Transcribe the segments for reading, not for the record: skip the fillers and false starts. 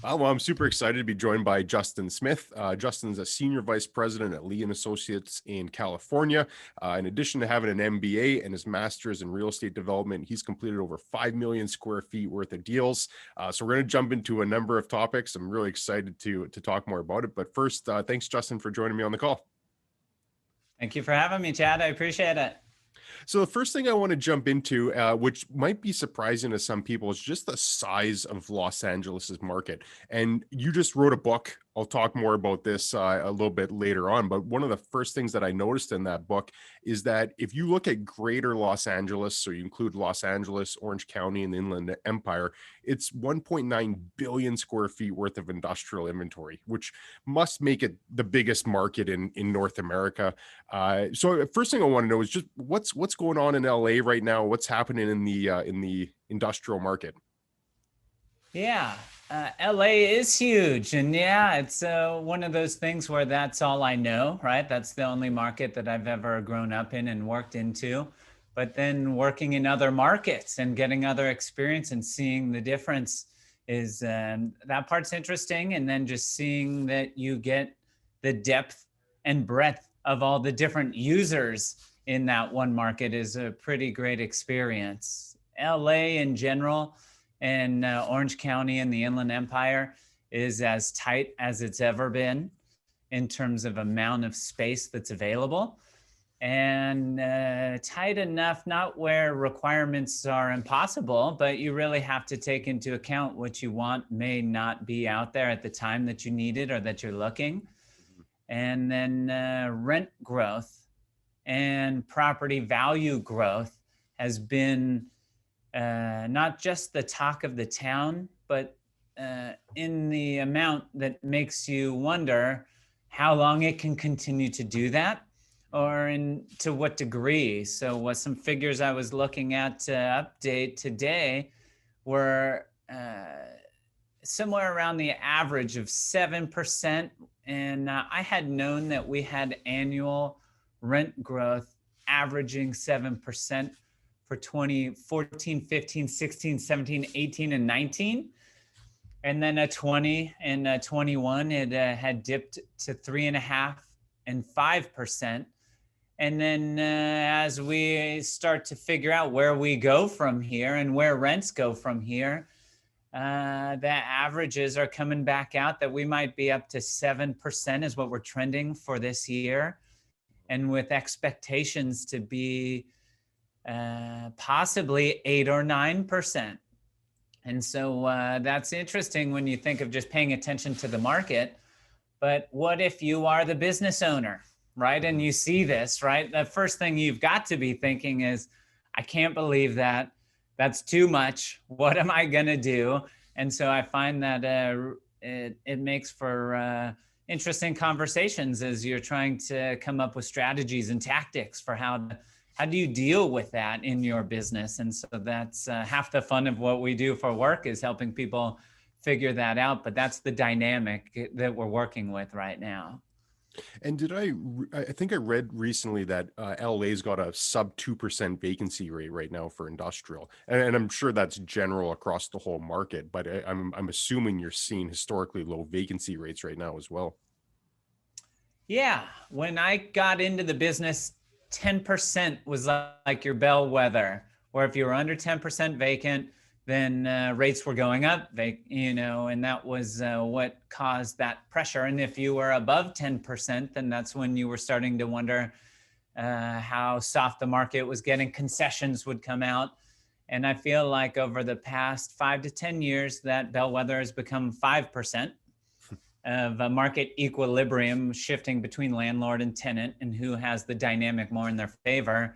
Well, I'm super excited to be joined by Justin Smith. Justin's a senior vice president at Lee and Associates in California. In addition to having an MBA and his master's in real estate development, he's completed over 5 million square feet worth of deals. So we're going to jump into a number of topics. I'm really excited to talk more about it. But first, thanks, Justin, for joining me on the call. Thank you for having me, Chad. I appreciate it. So the first thing I want to jump into, which might be surprising to some people, is just the size of Los Angeles's market. And you just wrote a book. I'll talk more about this a little bit later on. But one of the first things that I noticed in that book is that if you look at greater Los Angeles, so you include Los Angeles, Orange County, and the Inland Empire, it's 1.9 billion square feet worth of industrial inventory, which must make it the biggest market in North America. So first thing I want to know is just what's going on in LA right now? What's happening in the industrial market? Yeah, LA is huge. And yeah, it's one of those things where that's all I know, right? That's the only market that I've ever grown up in and worked into. But then working in other markets and getting other experience and seeing the difference is that part's interesting. And then just seeing that you get the depth and breadth of all the different users in that one market is a pretty great experience. LA in general and Orange County and the Inland Empire is as tight as it's ever been in terms of amount of space that's available, and tight enough, not where requirements are impossible, but you really have to take into account what you want may not be out there at the time that you need it or that you're looking. And then rent growth and property value growth has been not just the talk of the town, but in the amount that makes you wonder how long it can continue to do that, or to what degree. So what some figures I was looking at to update today were somewhere around the average of 7%. And I had known that we had annual rent growth averaging 7% for 2014, 15, 16, 17, 18, and 19. And then a 20 and 21, it had dipped to 3.5% and 5%. And then as we start to figure out where we go from here and where rents go from here, the averages are coming back out that we might be up to 7% is what we're trending for this year. And with expectations to be possibly 8 or 9%. And so that's interesting when you think of just paying attention to the market. But what if you are the business owner, right? And you see this, right? The first thing you've got to be thinking is, I can't believe that. That's too much. What am I going to do? And so I find that it makes for interesting conversations as you're trying to come up with strategies and tactics for how do you deal with that in your business. And so that's half the fun of what we do for work, is helping people figure that out. But that's the dynamic that we're working with right now. And I think I read recently that LA's got a sub 2% vacancy rate right now for industrial. And I'm sure that's general across the whole market, but I'm assuming you're seeing historically low vacancy rates right now as well. Yeah, when I got into the business, 10% was like your bellwether, where if you were under 10% vacant, then rates were going up, and that was what caused that pressure. And if you were above 10%, then that's when you were starting to wonder how soft the market was getting. Concessions would come out. And I feel like over the past 5 to 10 years, that bellwether has become 5% of a market equilibrium, shifting between landlord and tenant and who has the dynamic more in their favor.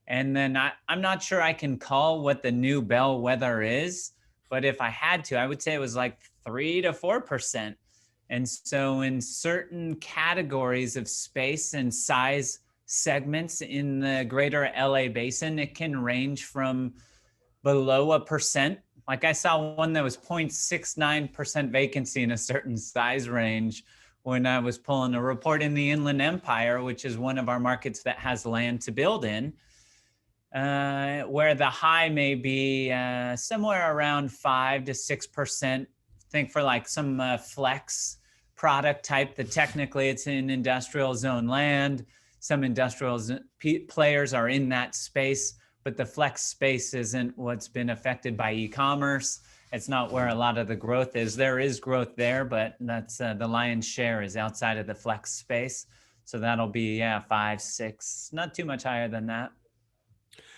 And then I'm not sure I can call what the new bellwether is, but if I had to, I would say it was like 3 to 4%. And so in certain categories of space and size segments in the greater LA basin, it can range from below 1%. Like I saw one that was 0.69% vacancy in a certain size range when I was pulling a report in the Inland Empire, which is one of our markets that has land to build in, where the high may be somewhere around 5 to 6% think for like some flex product type that technically it's in industrial zone land. Some players are in that space, but the flex space isn't what's been affected by e-commerce. It's not where a lot of the growth is. There is growth there, but that's the lion's share is outside of the flex space. So that'll be 5, 6, not too much higher than that.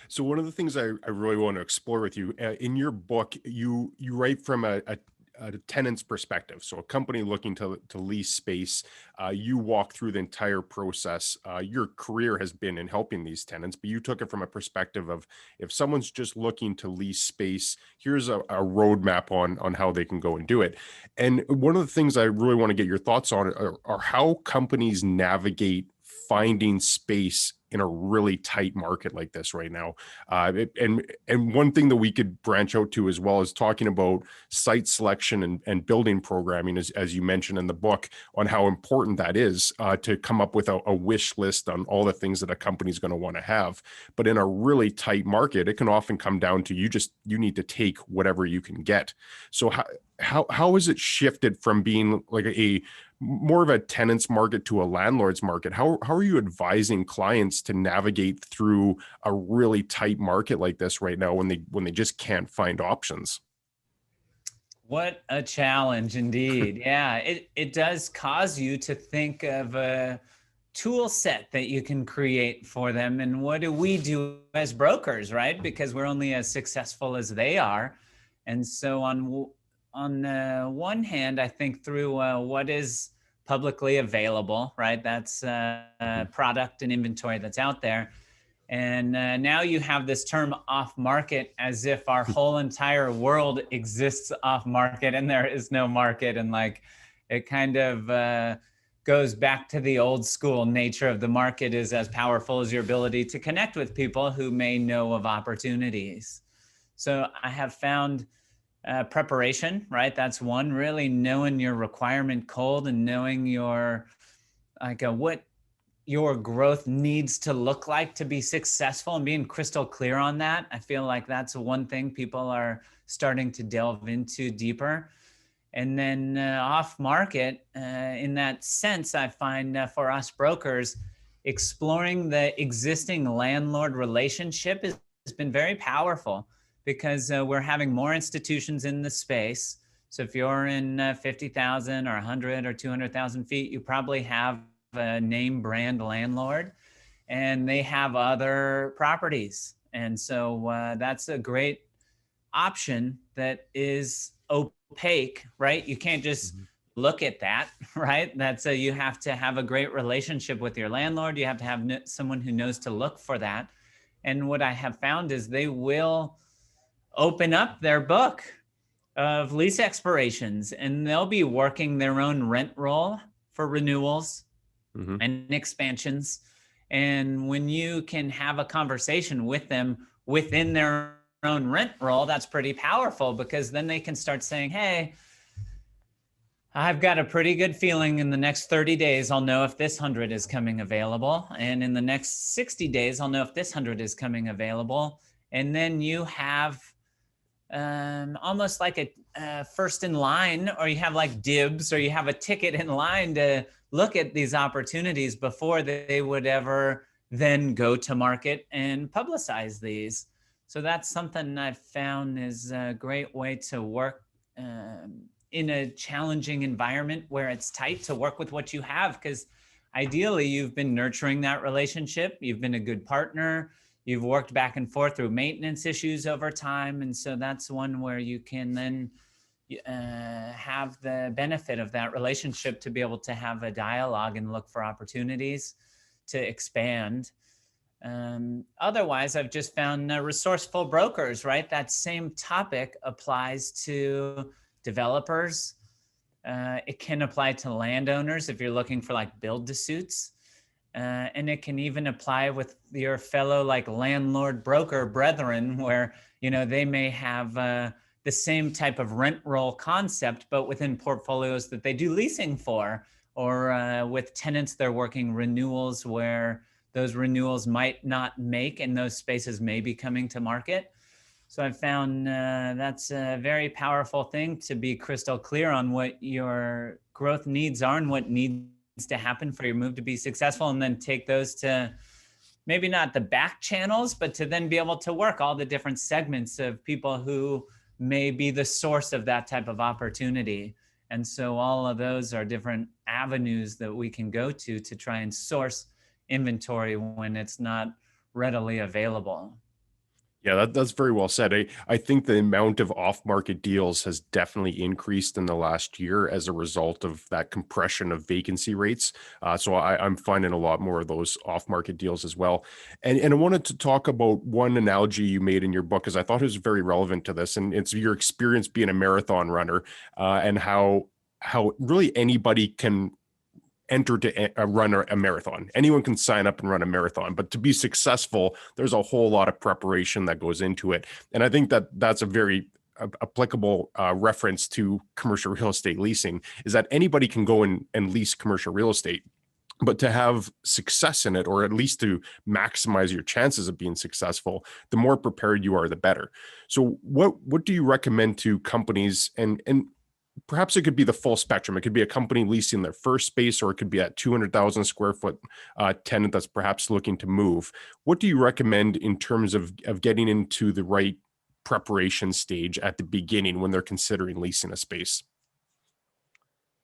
So one of the things I really want to explore with you in your book, you write from a tenant's perspective. So a company looking to lease space, you walk through the entire process. Your career has been in helping these tenants, but you took it from a perspective of if someone's just looking to lease space, here's a roadmap on how they can go and do it. And one of the things I really want to get your thoughts on are how companies navigate finding space in a really tight market like this right now. And one thing that we could branch out to as well is talking about site selection and building programming, as you mentioned in the book, on how important that is to come up with a wish list on all the things that a company is going to want to have. But in a really tight market, it can often come down to you need to take whatever you can get. So how has it shifted from being like a more of a tenant's market to a landlord's market? How are you advising clients to navigate through a really tight market like this right now when they just can't find options? What a challenge indeed. Yeah, it does cause you to think of a tool set that you can create for them. And what do we do as brokers, right? Because we're only as successful as they are. And so on one hand, I think through what is publicly available, right? That's product and inventory that's out there. And now you have this term off market as if our whole entire world exists off market and there is no market. And like it kind of goes back to the old school nature of the market is as powerful as your ability to connect with people who may know of opportunities. So I have found preparation, right? That's one, really knowing your requirement cold and knowing your what your growth needs to look like to be successful and being crystal clear on that. I feel like that's one thing people are starting to delve into deeper. And then off market, in that sense, I find for us brokers, exploring the existing landlord relationship has been very powerful because we're having more institutions in the space. So if you're in 50,000 or 100 or 200,000 feet, you probably have a name brand landlord and they have other properties. And so that's a great option that is opaque, right? You can't just look at that, right? That's you have to have a great relationship with your landlord. You have to have someone who knows to look for that. And what I have found is they will open up their book of lease expirations and they'll be working their own rent roll for renewals and expansions. And when you can have a conversation with them within their own rent roll, that's pretty powerful because then they can start saying, hey, I've got a pretty good feeling in the next 30 days, I'll know if this 100 is coming available. And in the next 60 days, I'll know if this 100 is coming available. And then you have almost like a first in line, or you have like dibs, or you have a ticket in line to look at these opportunities before they would ever then go to market and publicize these. So that's something I've found is a great way to work in a challenging environment where it's tight, to work with what you have, because ideally you've been nurturing that relationship. You've been a good partner. You've worked back and forth through maintenance issues over time. And so that's one where you can then have the benefit of that relationship to be able to have a dialogue and look for opportunities to expand. Otherwise, I've just found resourceful brokers, right? That same topic applies to developers. It can apply to landowners if you're looking for like build-to-suits. And it can even apply with your fellow like landlord broker brethren where, you know, they may have the same type of rent roll concept, but within portfolios that they do leasing for, or with tenants, they're working renewals where those renewals might not make and those spaces may be coming to market. So I found that's a very powerful thing, to be crystal clear on what your growth needs are and what needs to happen for your move to be successful, and then take those to maybe not the back channels, but to then be able to work all the different segments of people who may be the source of that type of opportunity. And so all of those are different avenues that we can go to try and source inventory when it's not readily available. Yeah, that's very well said. I think the amount of off-market deals has definitely increased in the last year as a result of that compression of vacancy rates. So I'm finding a lot more of those off-market deals as well. And I wanted to talk about one analogy you made in your book, because I thought it was very relevant to this, and it's your experience being a marathon runner, and how really anybody can enter to run a marathon. Anyone can sign up and run a marathon, but to be successful, there's a whole lot of preparation that goes into it. And I think that that's a very applicable reference to commercial real estate leasing, is that anybody can go and lease commercial real estate. But to have success in it, or at least to maximize your chances of being successful, the more prepared you are, the better. So what do you recommend to companies, and perhaps it could be the full spectrum. It could be a company leasing their first space, or it could be that 200,000 square foot tenant that's perhaps looking to move. What do you recommend in terms of getting into the right preparation stage at the beginning when they're considering leasing a space?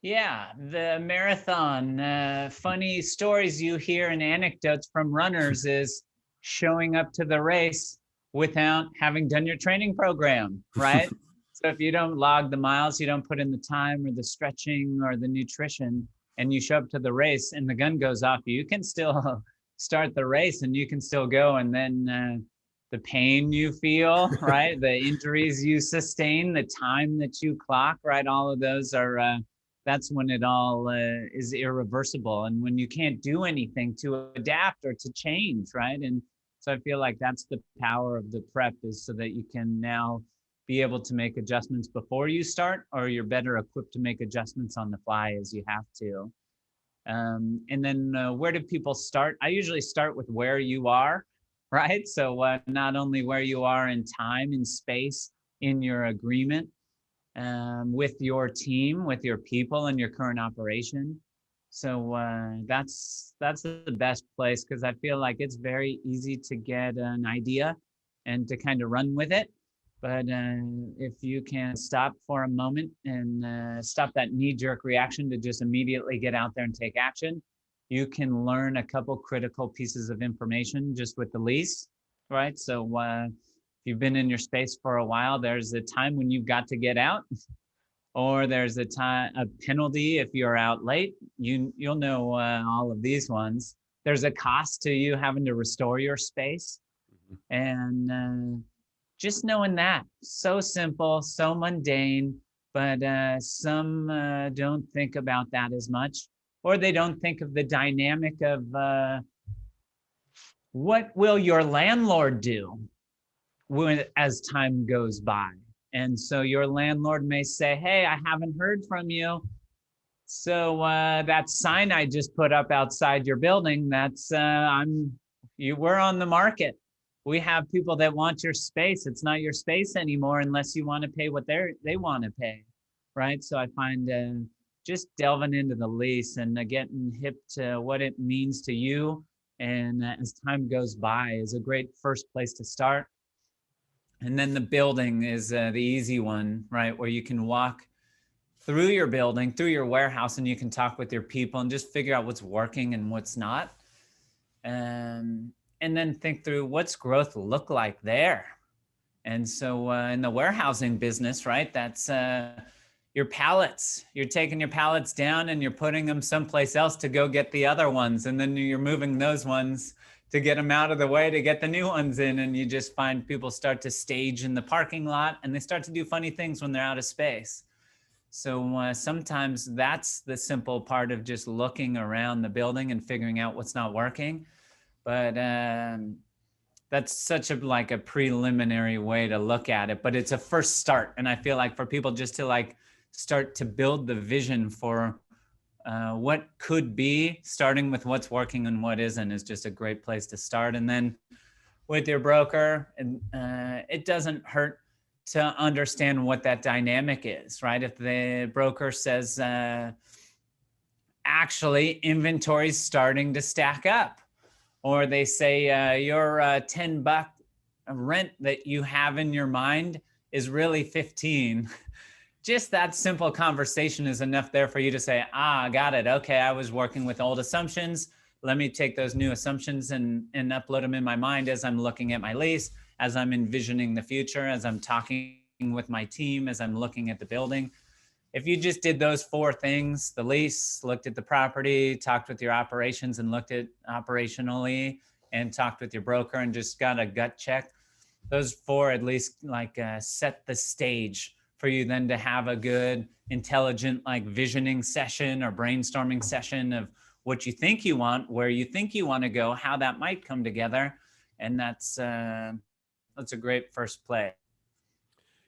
Yeah, the marathon, funny stories you hear and anecdotes from runners is showing up to the race without having done your training program, right? So if you don't log the miles, you don't put in the time or the stretching or the nutrition, and you show up to the race and the gun goes off, you can still start the race and you can still go. And then the pain you feel, right? The injuries you sustain, the time that you clock, right? All of those are, that's when it all is irreversible. And when you can't do anything to adapt or to change, right? And so I feel like that's the power of the prep, is so that you can now be able to make adjustments before you start, or you're better equipped to make adjustments on the fly as you have to. And then where do people start? I usually start with where you are, right? So not only where you are in time and space in your agreement, with your team, with your people and your current operation. So that's the best place, because I feel like it's very easy to get an idea and to kind of run with it. But if you can stop for a moment and stop that knee-jerk reaction to just immediately get out there and take action, you can learn a couple critical pieces of information just with the lease, right? So if you've been in your space for a while, there's a time when you've got to get out, or there's a penalty if you're out late. You'll know all of these ones. There's a cost to you having to restore your space, and just knowing that. So simple, so mundane, but some don't think about that as much, or they don't think of the dynamic of what will your landlord do as time goes by. And so your landlord may say, hey, I haven't heard from you. So that sign I just put up outside your building, that's we're on the market. We have people that want your space. It's not your space anymore unless you want to pay what they want to pay, right? So I find just delving into the lease and getting hip to what it means to you, and as time goes by, is a great first place to start. And then the building is the easy one, right? Where you can walk through your building, through your warehouse, and you can talk with your people and just figure out what's working and what's not. And then think through, what's growth look like there. And so in the warehousing business, right, that's your pallets. You're taking your pallets down and you're putting them someplace else to go get the other ones. And then you're moving those ones to get them out of the way to get the new ones in. And you just find people start to stage in the parking lot, and they start to do funny things when they're out of space. So sometimes that's the simple part of just looking around the building and figuring out what's not working. But that's such a preliminary way to look at it, but it's a first start. And I feel like for people just to start to build the vision for what could be, starting with what's working and what isn't, is just a great place to start. And then with your broker, and it doesn't hurt to understand what that dynamic is, right? If the broker says, actually, inventory's starting to stack up, or they say your $10 rent that you have in your mind is really 15. Just that simple conversation is enough there for you to say, got it. Okay, I was working with old assumptions. Let me take those new assumptions and upload them in my mind as I'm looking at my lease, as I'm envisioning the future, as I'm talking with my team, as I'm looking at the building. If you just did those 4 things, the lease, looked at the property, talked with your operations and looked at operationally, and talked with your broker and just got a gut check, those 4 at least set the stage for you then to have a good, intelligent, visioning session or brainstorming session of what you think you want, where you think you want to go, how that might come together. And that's a great first play.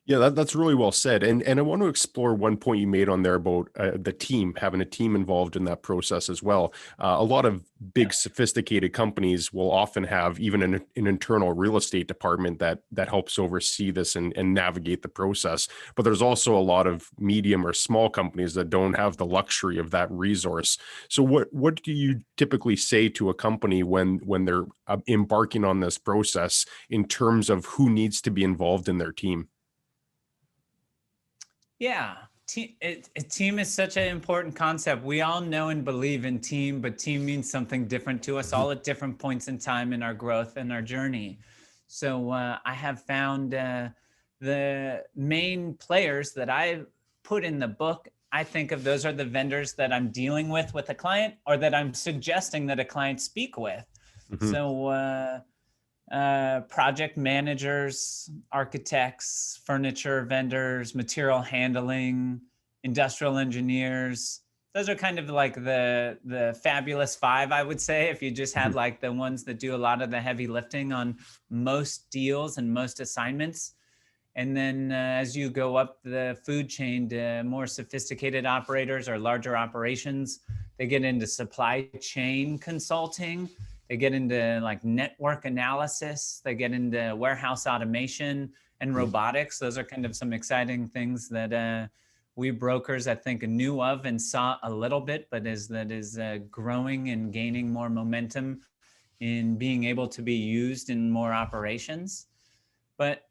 Yeah, that's really well said. And I want to explore one point you made on there about the team, having a team involved in that process as well. A lot of big sophisticated companies will often have even an internal real estate department that helps oversee this and navigate the process. But there's also a lot of medium or small companies that don't have the luxury of that resource. So what do you typically say to a company when they're embarking on this process in terms of who needs to be involved in their team? Yeah, team is such an important concept. We all know and believe in team, but team means something different to us all at different points in time in our growth and our journey. So I have found the main players that I put in the book, I think of those are the vendors that I'm dealing with a client, or that I'm suggesting that a client speak with. Mm-hmm. So project managers, architects, furniture vendors, material handling, industrial engineers. Those are kind of like the fabulous 5, I would say, if you just had like the ones that do a lot of the heavy lifting on most deals and most assignments. And then as you go up the food chain to more sophisticated operators or larger operations, they get into supply chain consulting. They get into network analysis. They get into warehouse automation and robotics. Those are kind of some exciting things that we brokers, I think, knew of and saw a little bit, but is growing and gaining more momentum in being able to be used in more operations. But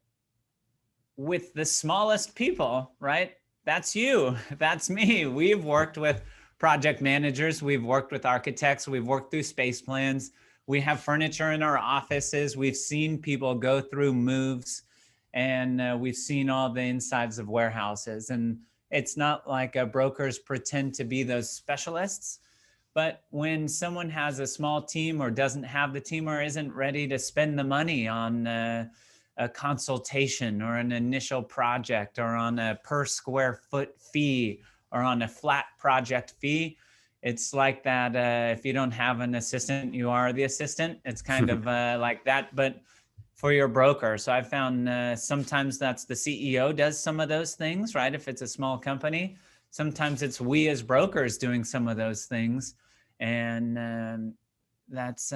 with the smallest people, right? That's you, that's me. We've worked with project managers. We've worked with architects. We've worked through space plans. We have furniture in our offices. We've seen people go through moves, and we've seen all the insides of warehouses. And it's not like brokers pretend to be those specialists, but when someone has a small team or doesn't have the team or isn't ready to spend the money on a consultation or an initial project or on a per square foot fee or on a flat project fee, it's like that. If you don't have an assistant, you are the assistant. It's kind of like that, but for your broker. So I found sometimes that's the CEO does some of those things, right? If it's a small company, sometimes it's we as brokers doing some of those things. And that's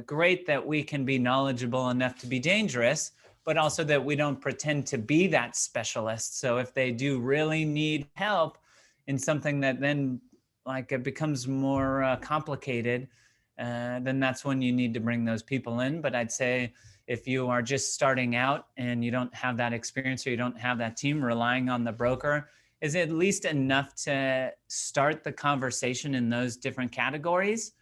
great that we can be knowledgeable enough to be dangerous, but also that we don't pretend to be that specialist. So if they do really need help in something that then it becomes more complicated, then that's when you need to bring those people in. But I'd say if you are just starting out and you don't have that experience or you don't have that team, relying on the broker is at least enough to start the conversation in those different categories,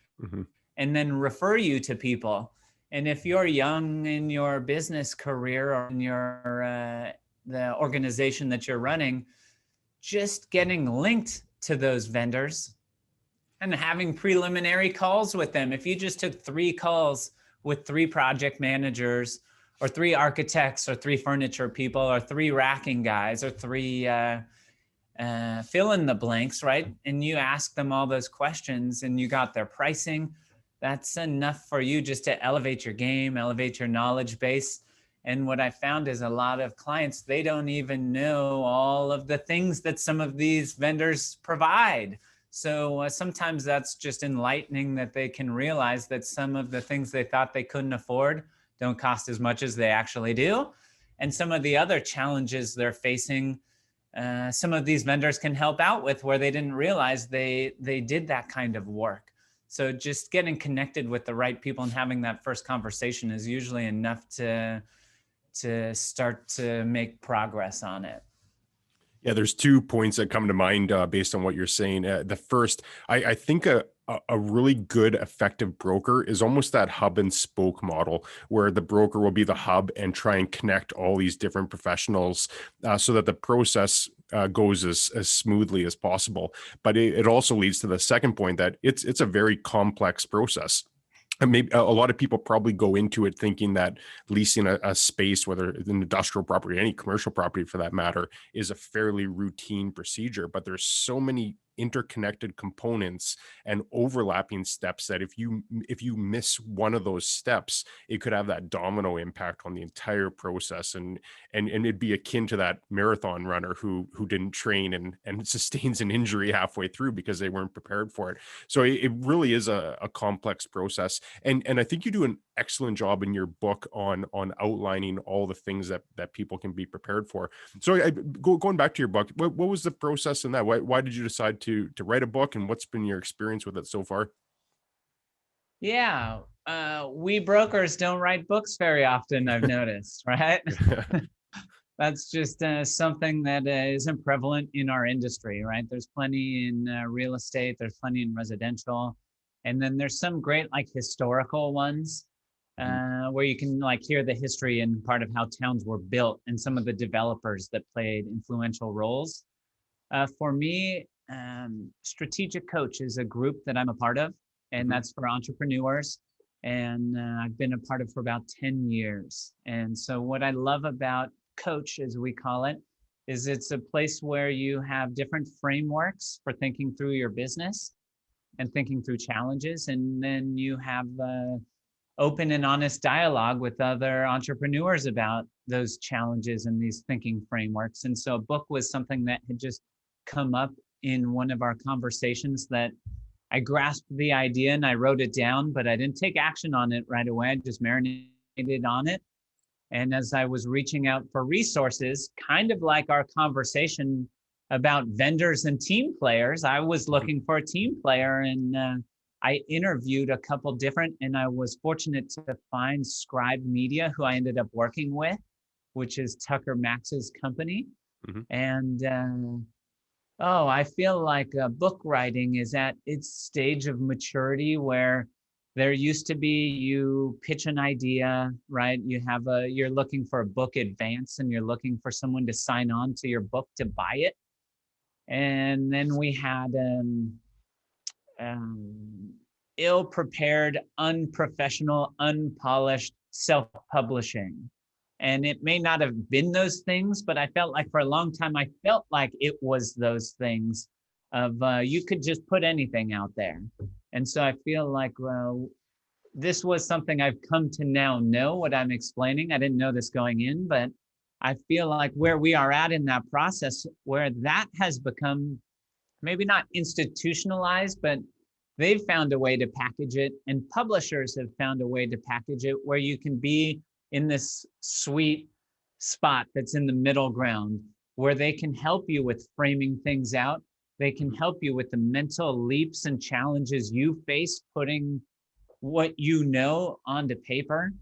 and then refer you to people. And if you're young in your business career or in your the organization that you're running, just getting linked to those vendors and having preliminary calls with them. If you just took 3 calls with 3 project managers or 3 architects or 3 furniture people or 3 racking guys or 3 fill in the blanks, right? And you ask them all those questions and you got their pricing, that's enough for you just to elevate your game, elevate your knowledge base. And what I found is a lot of clients, they don't even know all of the things that some of these vendors provide. So sometimes that's just enlightening that they can realize that some of the things they thought they couldn't afford, don't cost as much as they actually do. And some of the other challenges they're facing, some of these vendors can help out with, where they didn't realize they did that kind of work. So just getting connected with the right people and having that first conversation is usually enough to start to make progress on it. Yeah, there's 2 points that come to mind based on what you're saying. The first, I think a really good, effective broker is almost that hub and spoke model, where the broker will be the hub and try and connect all these different professionals so that the process goes as smoothly as possible. But it also leads to the second point, that it's a very complex process. And maybe a lot of people probably go into it thinking that leasing a space, whether it's an industrial property, any commercial property for that matter, is a fairly routine procedure. But there's so many interconnected components and overlapping steps that if you miss one of those steps, it could have that domino impact on the entire process. And it'd be akin to that marathon runner who didn't train and sustains an injury halfway through because they weren't prepared for it. So it really is a complex process. And I think you do an excellent job in your book on outlining all the things that people can be prepared for. So going back to your book, what was the process in that? Why did you decide to write a book, and what's been your experience with it so far? Yeah, we brokers don't write books very often, I've noticed, right? That's just something that isn't prevalent in our industry, right? There's plenty in real estate, there's plenty in residential, and then there's some great like historical ones where you can like hear the history and part of how towns were built and some of the developers that played influential roles. For me, Strategic Coach is a group that I'm a part of, and that's for entrepreneurs. And I've been a part of for about 10 years. And so what I love about Coach, as we call it, is it's a place where you have different frameworks for thinking through your business and thinking through challenges. And then you have open and honest dialogue with other entrepreneurs about those challenges and these thinking frameworks. And so a book was something that had just come up in one of our conversations that I grasped the idea and I wrote it down, but I didn't take action on it right away. I just marinated on it. And as I was reaching out for resources, kind of like our conversation about vendors and team players, I was looking for a team player, and I interviewed a couple different, and I was fortunate to find Scribe Media, who I ended up working with, which is Tucker Max's company. And I feel like book writing is at its stage of maturity, where there used to be, you pitch an idea, right? You're looking for a book advance and you're looking for someone to sign on to your book to buy it. And then we had ill-prepared, unprofessional, unpolished self-publishing. And it may not have been those things, but I felt like for a long time, I felt like it was those things of you could just put anything out there. And so I feel like this was something I've come to now know what I'm explaining. I didn't know this going in, but I feel like where we are at in that process, where that has become maybe not institutionalized, but they've found a way to package it, and publishers have found a way to package it where you can be in this sweet spot that's in the middle ground, where they can help you with framing things out. They can help you with the mental leaps and challenges you face putting what you know onto paper,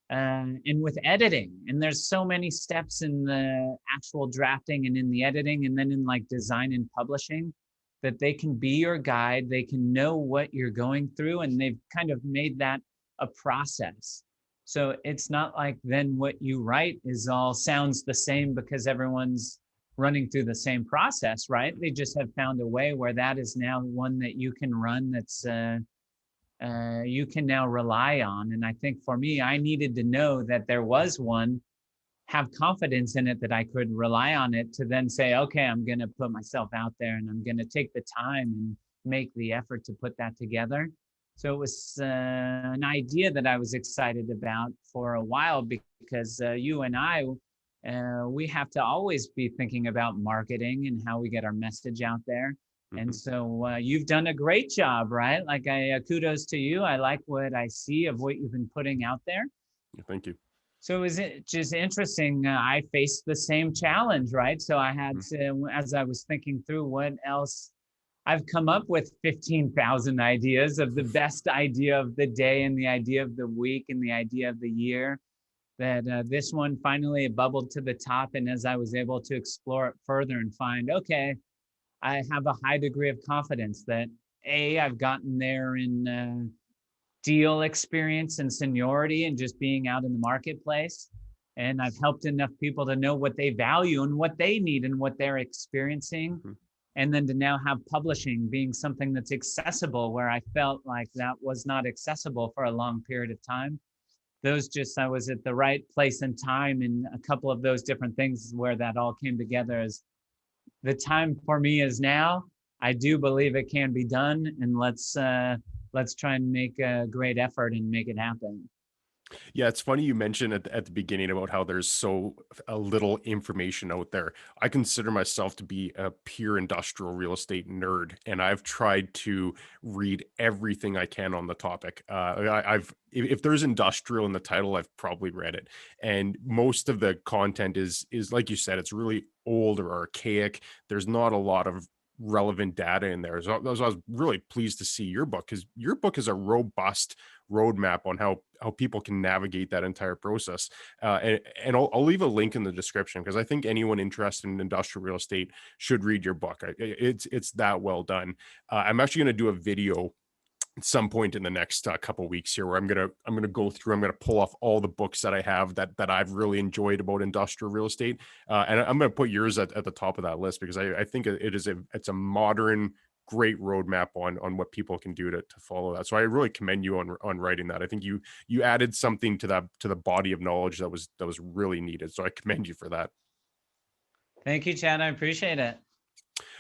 and with editing. And there's so many steps in the actual drafting and in the editing and then in like design and publishing, that they can be your guide. They can know what you're going through, and they've kind of made that a process. So it's not like then what you write is all sounds the same because everyone's running through the same process, right? They just have found a way where that is now one that you can run, that's you can now rely on. And I think for me, I needed to know that there was one, have confidence in it, that I could rely on it to then say, okay, I'm going to put myself out there and I'm going to take the time and make the effort to put that together. So it was an idea that I was excited about for a while, because you and I, we have to always be thinking about marketing and how we get our message out there. And so you've done a great job, right? Like kudos to you. I like what I see of what you've been putting out there. Thank you. So is it just interesting? I faced the same challenge, right? So I had Mhm. to, as I was thinking through what else, I've come up with 15,000 ideas of the best idea of the day and the idea of the week and the idea of the year. That this one finally bubbled to the top. And as I was able to explore it further and find, okay, I have a high degree of confidence that I've gotten there in deal experience and seniority and just being out in the marketplace. And I've helped enough people to know what they value and what they need and what they're experiencing. Mhm. And then to now have publishing being something that's accessible where I felt like that was not accessible for a long period of time. I was at the right place and time in a couple of those different things where that all came together as the time for me is now. I do believe it can be done, and let's try and make a great effort and make it happen. Yeah, it's funny you mentioned at the beginning about how there's so a little information out there. I consider myself to be a pure industrial real estate nerd, and I've tried to read everything I can on the topic. I've if there's industrial in the title, I've probably read it, and most of the content is like you said, it's really old or archaic. There's not a lot of relevant data in there. So I was really pleased to see your book because your book is a robust roadmap on how people can navigate that entire process. And I'll leave a link in the description because I think anyone interested in industrial real estate should read your book. It's that well done. I'm actually going to do a video at some point in the next couple weeks here where I'm gonna go through. I'm gonna pull off all the books that I have that I've really enjoyed about industrial real estate, and I'm gonna put yours at the top of that list because I think it's a modern great roadmap on what people can do to follow that. So I really commend you on writing that. I think you added something to the body of knowledge that was really needed. So I commend you for that. Thank you, Chad. I appreciate it.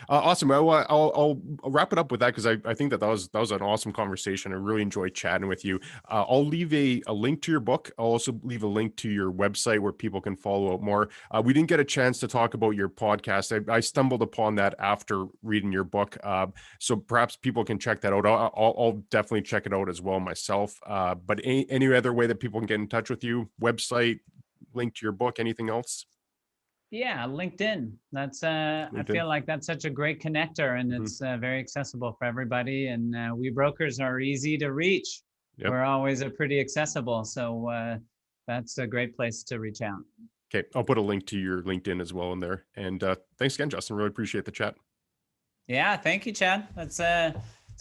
Awesome. I'll wrap it up with that because I think that was an awesome conversation. I really enjoyed chatting with you. I'll leave a link to your book. I'll also leave a link to your website where people can follow up more. We didn't get a chance to talk about your podcast. I stumbled upon that after reading your book. So perhaps people can check that out. I'll definitely check it out as well myself. But any other way that people can get in touch with you, website, link to your book, anything else? Yeah, LinkedIn. I LinkedIn. feel like that's such a great connector and Mhm. it's very accessible for everybody. And we brokers are easy to reach. Yep. We're always pretty accessible. So that's a great place to reach out. Okay, I'll put a link to your LinkedIn as well in there. And thanks again, Justin. Really appreciate the chat. Yeah, thank you, Chad. It's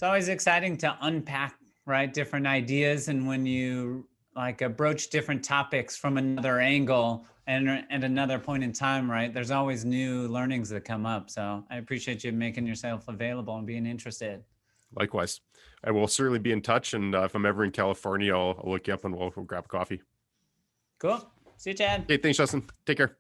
always exciting to unpack, right, different ideas and when you like broach different topics from another angle and at another point in time, right? There's always new learnings that come up. So I appreciate you making yourself available and being interested. Likewise, I will certainly be in touch. And if I'm ever in California, I'll look you up and we'll grab coffee. Cool. See you, Chad. Okay, thanks, Justin. Take care.